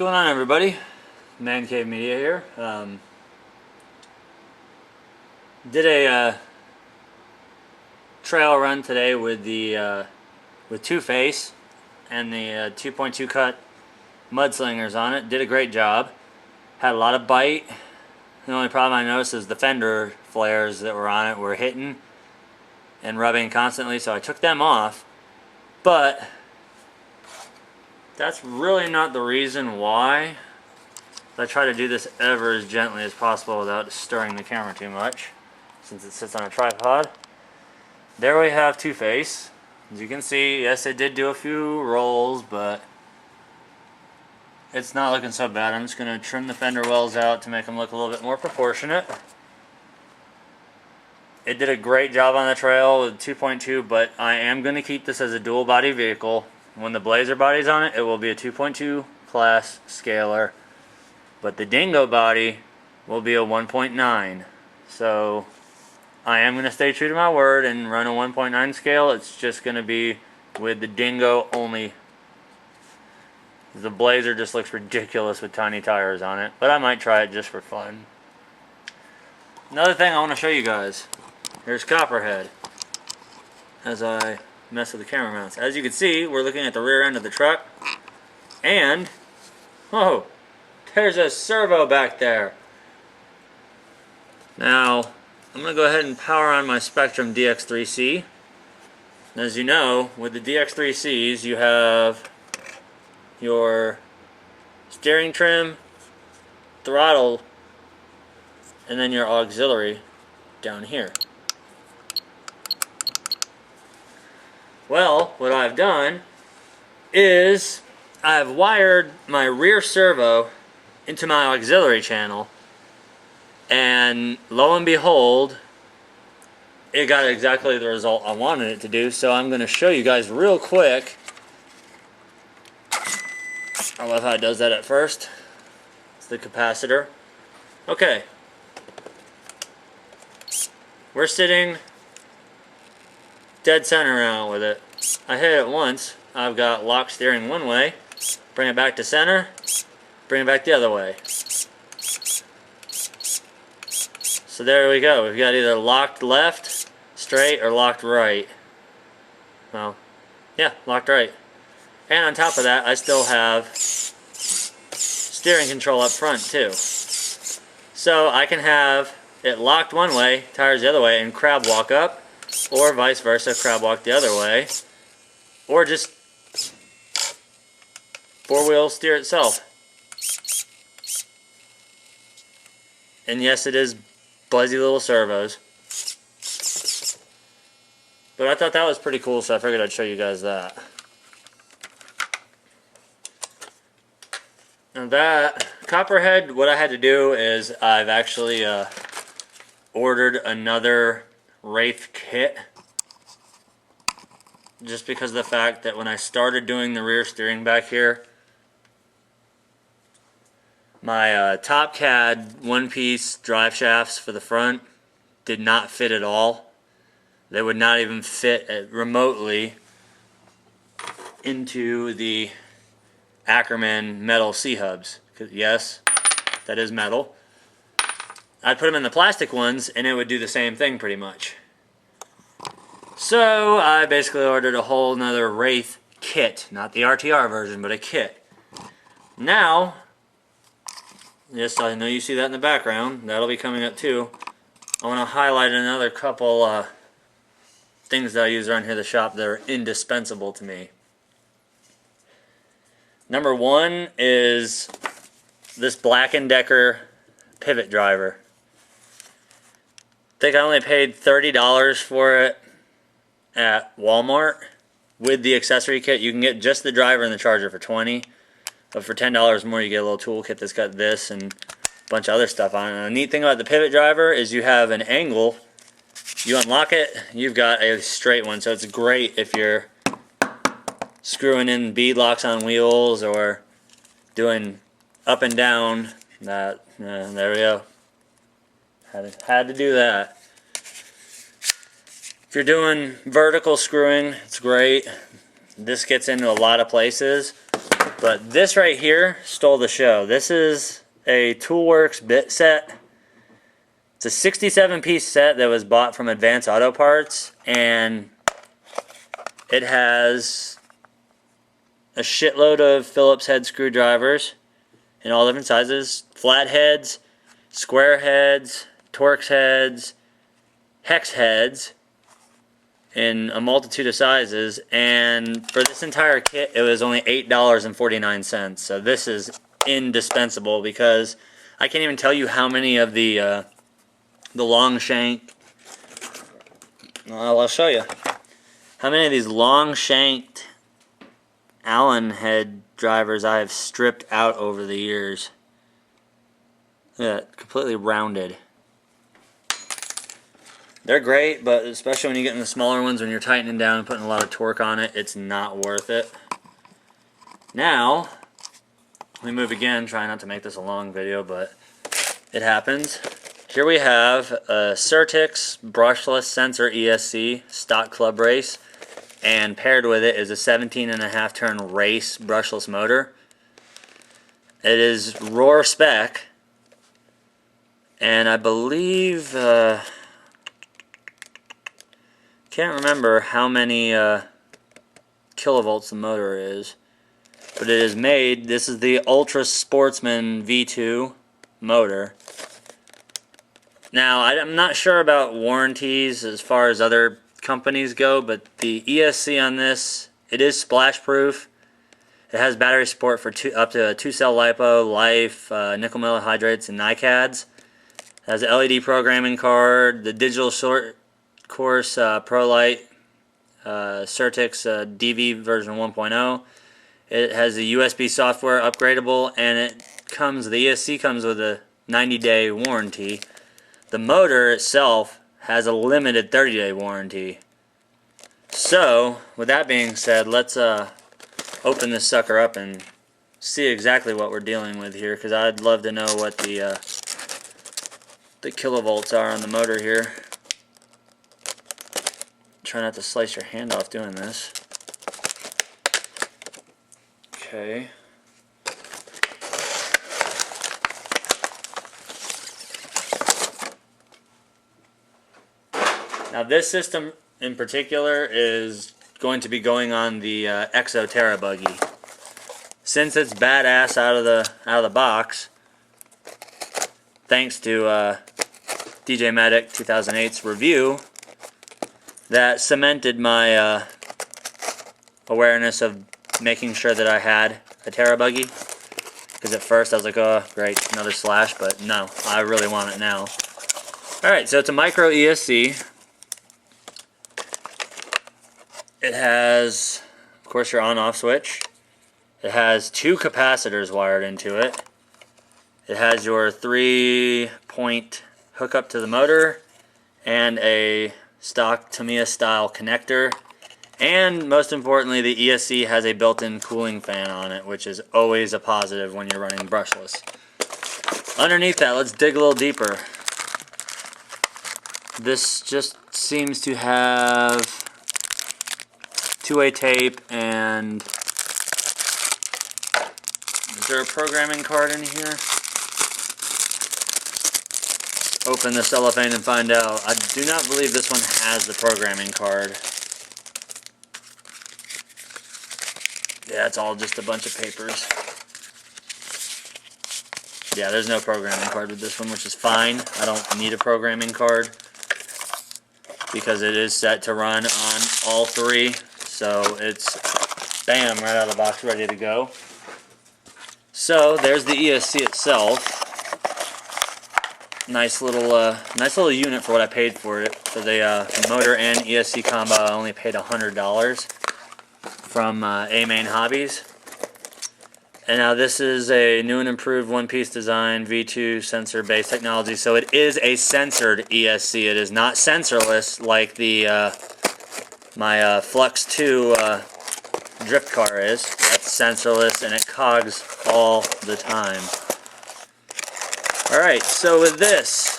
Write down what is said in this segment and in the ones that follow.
going on, everybody? Man Cave Media here. Did a trail run today with the with Two Face and the 2.2 cut mudslingers on it. Did a great job. Had a lot of bite. The only problem I noticed is the fender flares that were on it were hitting and rubbing constantly, so I took them off. But that's really not the reason why. I try to do this ever as gently as possible without stirring the camera too much, since it sits on a tripod. There we have Two Face. As you can see, yes, it did do a few rolls, but it's not looking so bad. I'm just going to trim the fender wells out to make them look a little bit more proportionate. It did a great job on the trail with 2.2, but I am going to keep this as a dual body vehicle. When the Blazer body's on it, it will be a 2.2 class scaler, but the Dingo body will be a 1.9. So I am going to stay true to my word and run a 1.9 scale. It's just going to be with the Dingo only. The Blazer just looks ridiculous with tiny tires on it, but I might try it just for fun. Another thing I want to show you guys. Here's Copperhead as I mess with the camera mounts. As you can see, we're looking at the rear end of the truck, and oh, there's a servo back there. Now I'm going to go ahead and power on my Spektrum DX3C. As you know, with the DX3Cs you have your steering trim, throttle, and then your auxiliary down here. Well, what I've done is I've wired my rear servo into my auxiliary channel, and lo and behold, it got exactly the result I wanted it to do. So I'm going to show you guys real quick. I love how it does that at first. It's the capacitor. Okay. We're sitting dead center now with it. I hit it once. I've got lock steering one way. Bring it back to center. Bring it back the other way. So there we go. We've got either locked left, straight, or locked right. Well, yeah, locked right. And on top of that, I still have steering control up front too. So I can have it locked one way, tires the other way, and crab walk up, or vice versa, crab walk the other way, or just four-wheel steer itself. And yes, it is buzzy little servos. But I thought that was pretty cool, so I figured I'd show you guys that. Now that Copperhead, what I had to do is I've actually ordered another Wraith kit, just because of the fact that when I started doing the rear steering back here, my Top Cad one-piece drive shafts for the front did not fit at all. They would not even fit remotely into the Ackerman metal C-hubs. Yes, that is metal. I'd put them in the plastic ones and it would do the same thing pretty much. So I basically ordered a whole nother Wraith kit, not the RTR version, but a kit. Now, yes, I know you see that in the background. That'll be coming up too. I want to highlight another couple things that I use around here at the shop that are indispensable to me. Number one is this Black & Decker pivot driver. I think I only paid $30 for it at Walmart. With the accessory kit, you can get just the driver and the charger for $20. But for $10 more, you get a little toolkit that's got this and a bunch of other stuff on it. And the neat thing about the pivot driver is you have an angle. You unlock it, you've got a straight one. So it's great if you're screwing in bead locks on wheels or doing up and down. There we go. Had to do that. If you're doing vertical screwing, it's great. This gets into a lot of places. But this right here stole the show. This is a Toolworks bit set. It's a 67-piece set that was bought from Advance Auto Parts, and it has a shitload of Phillips head screwdrivers in all different sizes, flat heads, square heads, Torx heads, hex heads, in a multitude of sizes, and for this entire kit it was only $8.49. So this is indispensable because I can't even tell you how many of the long shank, well, I'll show you how many of these long shanked Allen head drivers I have stripped out over the years. Yeah, completely rounded. They're great, but especially when you get in the smaller ones, when you're tightening down and putting a lot of torque on it, it's not worth it. Now, let me move again, try not to make this a long video, but it happens. Here we have a Certix brushless sensor ESC stock club race, and paired with it is a 17.5 turn race brushless motor. It is Roar spec, and I believe, can't remember how many kilovolts the motor is, but it is made, this is the Ultra Sportsman V2 motor. Now, I'm not sure about warranties as far as other companies go, but the ESC on this, it is splash proof. It has battery support for up to a 2-cell LiPo, Life, nickel metal hydrates, and NiCads. It has an LED programming card, the digital short course ProLite Certix DV version 1.0. It has a USB software upgradable, and the ESC comes with a 90-day warranty. The motor itself has a limited 30-day warranty. So, with that being said, let's open this sucker up and see exactly what we're dealing with here, because I'd love to know what the kilovolts are on the motor here. Try not to slice your hand off doing this. Okay. Now this system in particular is going to be going on the Exo Terra buggy. Since it's badass out of the box, thanks to DJ Medic 2008's review, that cemented my awareness of making sure that I had a Terra buggy. Because at first I was like, oh great, another Slash, but no, I really want it now. Alright, so it's a micro ESC. It has, of course, your on-off switch. It has 2 capacitors wired into it. It has your 3-point hookup to the motor and a stock Tamiya style connector. And most importantly, the ESC has a built-in cooling fan on it, which is always a positive when you're running brushless. Underneath that, let's dig a little deeper. This just seems to have 2-way tape, and is there a programming card in here? Open the cellophane and find out. I do not believe this one has the programming card. Yeah, it's all just a bunch of papers. Yeah, there's no programming card with this one, which is fine. I don't need a programming card because it is set to run on all 3. So it's, bam, right out of the box, ready to go. So there's the ESC itself. Nice little unit for what I paid for it. For the motor and ESC combo, I only paid $100 from A-Main Hobbies. And now this is a new and improved one-piece design V2 sensor-based technology. So it is a censored ESC. It is not sensorless like the my Flux 2 drift car is. That's sensorless and it cogs all the time. Alright, so with this,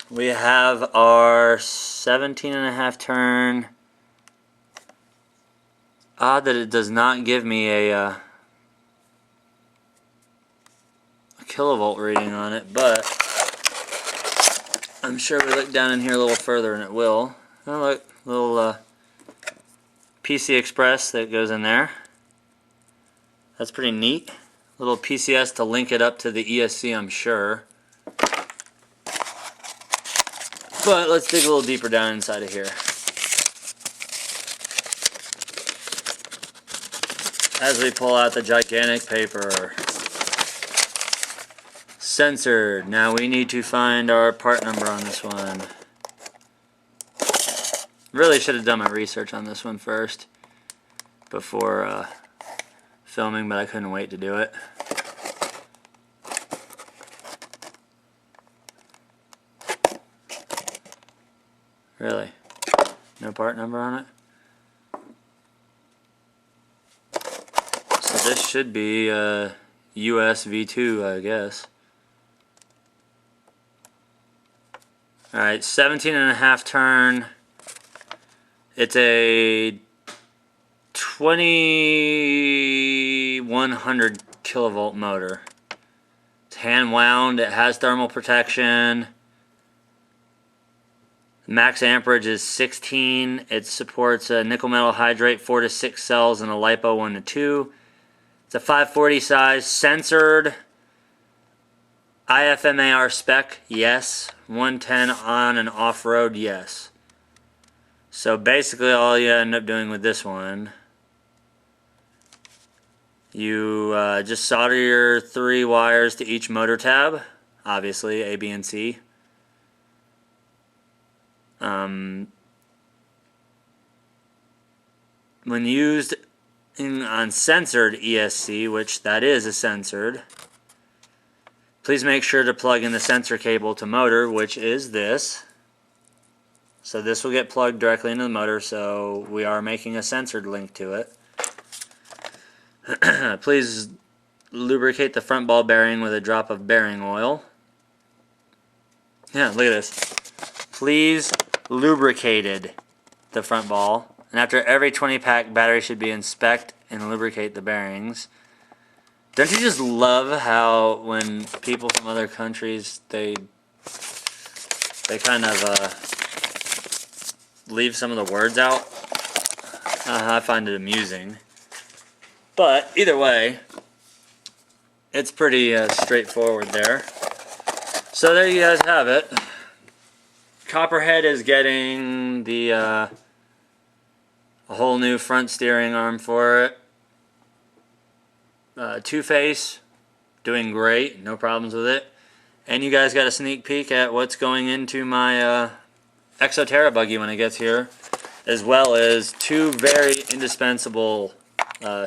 we have our 17.5 turn. Odd that it does not give me a kilovolt reading on it, but I'm sure we look down in here a little further and it will. Oh look, little PC Express that goes in there. That's pretty neat. Little PCS to link it up to the ESC, I'm sure. But let's dig a little deeper down inside of here. As we pull out the gigantic paper. Censored. Now we need to find our part number on this one. Really should have done my research on this one first before filming, but I couldn't wait to do it. Really? No part number on it? So this should be US V2, I guess. Alright, 17.5 turn. It's a 2100 kilovolt motor. It's hand wound, it has thermal protection. Max amperage is 16. It supports a nickel metal hydrate 4 to 6 cells and a LiPo 1 to 2. It's a 540 size, censored. IFMAR spec, yes. 110 on and off-road, yes. So basically all you end up doing with this one, you just solder your 3 wires to each motor tab, obviously A, B, and C. When used on censored ESC, which that is a censored, please make sure to plug in the sensor cable to motor, which is this. So this will get plugged directly into the motor, so we are making a censored link to it. Please lubricate the front ball bearing with a drop of bearing oil. Yeah, look at this. Please lubricated the front ball. And after every 20 pack, battery should be inspect and lubricate the bearings. Don't you just love how when people from other countries, they kind of leave some of the words out? I find it amusing. But either way, it's pretty straightforward there. So there you guys have it. Copperhead is getting the a whole new front steering arm for it. Two-Face, doing great, no problems with it. And you guys got a sneak peek at what's going into my Exoterra buggy when it gets here, as well as 2 very indispensable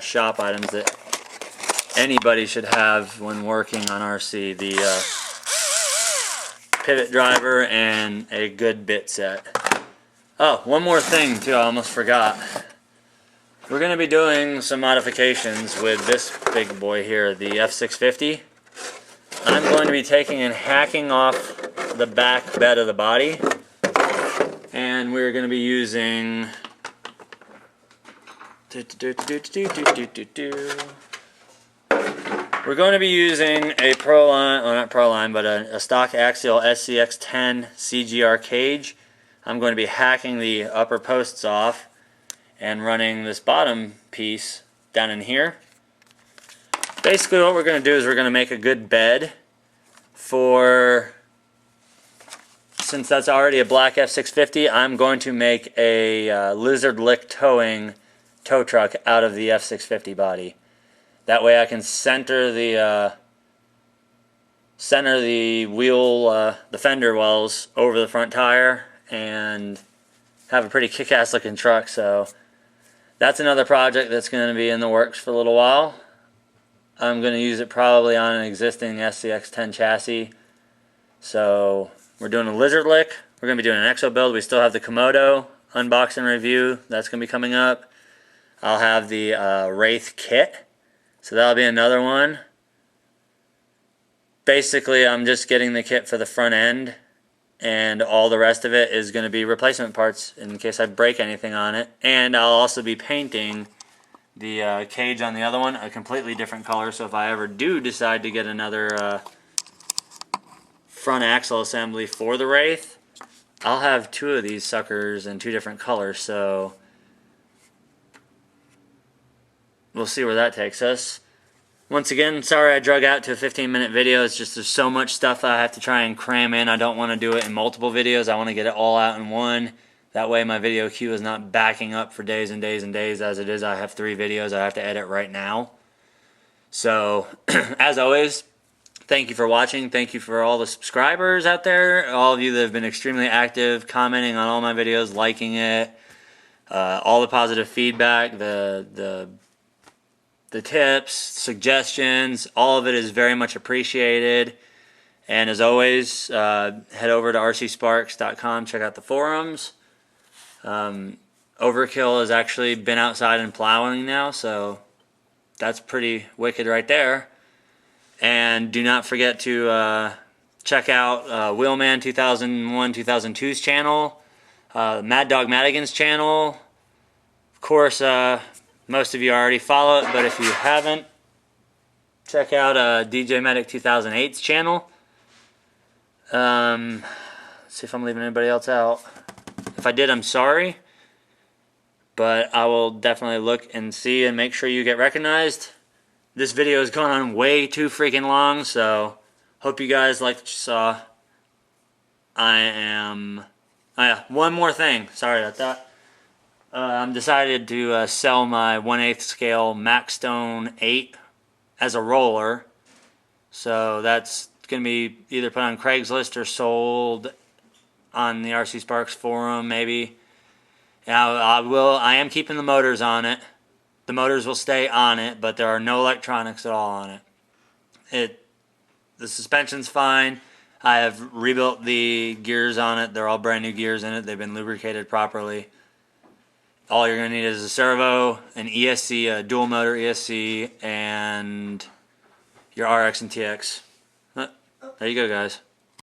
shop items that anybody should have when working on RC. The pivot driver and a good bit set. Oh, one more thing too, I almost forgot. We're going to be doing some modifications with this big boy here, the F650. I'm going to be taking and hacking off the back bed of the body. And we're going to be using... We're going to be using a Proline, well not Proline, but a stock axial SCX10 CGR cage. I'm going to be hacking the upper posts off and running this bottom piece down in here. Basically what we're going to do is we're going to make a good bed for, since that's already a black F650, I'm going to make a Lizard Lick towing tow truck out of the F650 body. That way I can center the wheel, the fender wells over the front tire and have a pretty kick-ass looking truck. So that's another project that's going to be in the works for a little while. I'm going to use it probably on an existing SCX10 chassis. So we're doing a Lizard Lick. We're going to be doing an Exo build. We still have the Komodo unboxing review. That's going to be coming up. I'll have the Wraith kit. So that'll be another one. Basically, I'm just getting the kit for the front end, and all the rest of it is going to be replacement parts in case I break anything on it. And I'll also be painting the cage on the other one a completely different color. So if I ever do decide to get another front axle assembly for the Wraith, I'll have two of these suckers in two different colors. So we'll see where that takes us. Once again, sorry I drug out to a 15-minute video. It's just there's so much stuff I have to try and cram in. I don't want to do it in multiple videos. I want to get it all out in one. That way my video queue is not backing up for days and days and days. As it is, I have 3 videos I have to edit right now. So, as always, thank you for watching. Thank you for all the subscribers out there. All of you that have been extremely active, commenting on all my videos, liking it. All the positive feedback, the tips, suggestions, all of it is very much appreciated. And as always, head over to rcsparks.com, check out the forums. Overkill has actually been outside and plowing now, so that's pretty wicked right there. And do not forget to check out Wheelman 2001-2002's channel, Mad Dog Madigan's channel. Of course, most of you already follow it, but if you haven't, check out DJ Medic 2008's channel. Let's see if I'm leaving anybody else out. If I did, I'm sorry. But I will definitely look and see and make sure you get recognized. This video has gone on way too freaking long, so hope you guys liked what you saw. Oh yeah, one more thing. Sorry about that. I'm decided to sell my 1/8 scale Maxstone 8 as a roller. So that's going to be either put on Craigslist or sold on the RC Sparks forum, maybe. Now, I am keeping the motors on it. The motors will stay on it, but there are no electronics at all on it. The suspension's fine. I have rebuilt the gears on it. They're all brand new gears in it. They've been lubricated properly. All you're going to need is a servo, an ESC, a dual motor ESC, and your RX and TX. There you go, guys.